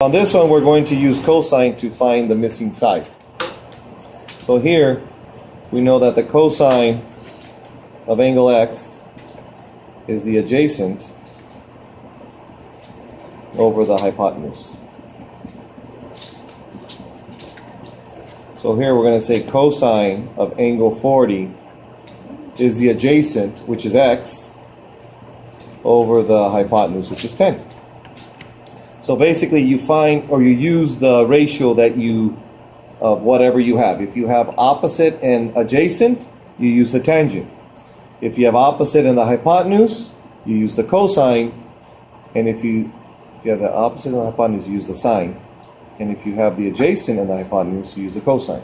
On this one, we're going to use cosine to find the missing side. So here, we know that the cosine of angle x is the adjacent over the hypotenuse. So here we're going to say cosine of angle 40 is the adjacent, which is x, over the hypotenuse, which is 10. So basically you find, or you use the ratio that you, of whatever you have. If you have opposite and adjacent, you use the tangent. If you have opposite and the hypotenuse, you use the cosine. And if you have the opposite and the hypotenuse, you use the sine. And if you have the adjacent and the hypotenuse, you use the cosine.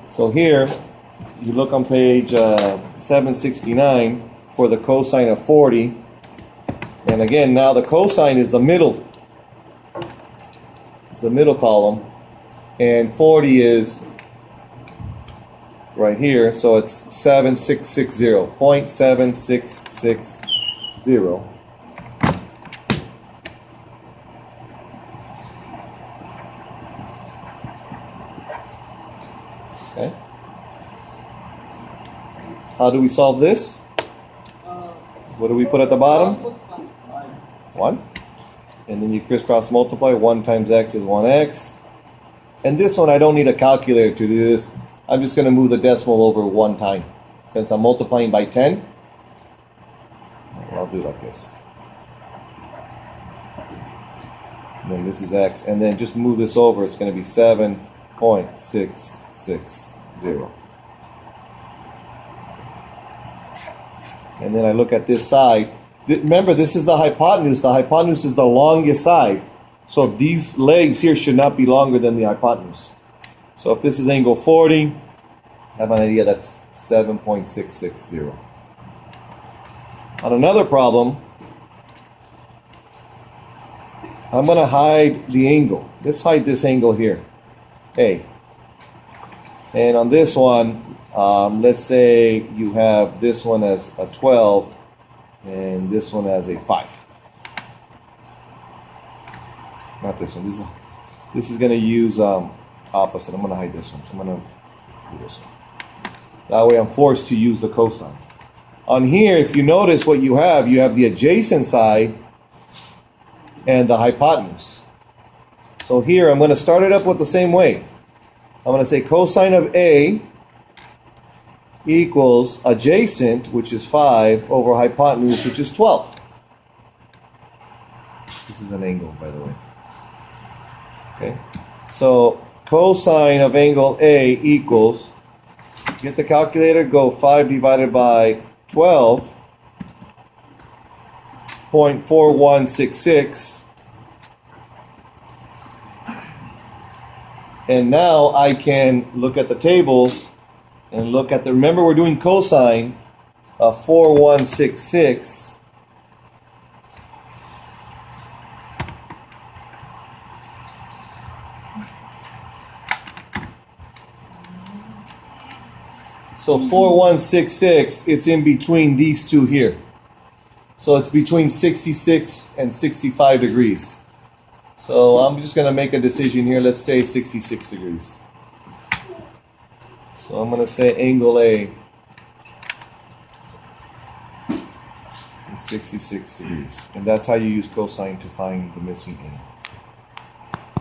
So here, you look on page 769 for the cosine of 40. And again, now the cosine is the middle. It's the middle column. And 40 is right here. So it's 7660, 0.7660. Okay. How do we solve this? What do we put at the bottom? 1. And then you crisscross multiply. 1 times x is 1x. And this one, I don't need a calculator to do this. I'm just going to move the decimal over 1 time. Since I'm multiplying by 10, I'll do it like this. And then this is x. And then just move this over. It's going to be 7.660. And then I look at this side. Remember, this is the hypotenuse. The hypotenuse is the longest side. So these legs here should not be longer than the hypotenuse. So if this is angle 40, I have an idea that's 7.660. On another problem, I'm going to hide the angle. Let's hide this angle here, A. And on this one, let's say you have this one as a 12 and this one as a 5. Not this one. This is going to use opposite. I'm going to hide this one. I'm going to do this one. That way I'm forced to use the cosine. On here, if you notice what you have the adjacent side and the hypotenuse. So here I'm going to start it up with the same way. I'm going to say cosine of A equals adjacent, which is 5, over hypotenuse, which is 12. This is an angle, by the way. Okay, so cosine of angle A equals, get the calculator, go 5 divided by 12.4166. And now I can look at the tables and look at the, remember we're doing cosine of 4166. So 4166, it's in between these two here. So it's between 66 and 65 degrees. So I'm just going to make a decision here. Let's say 66 degrees. So I'm going to say angle A is 66 degrees. And that's how you use cosine to find the missing angle.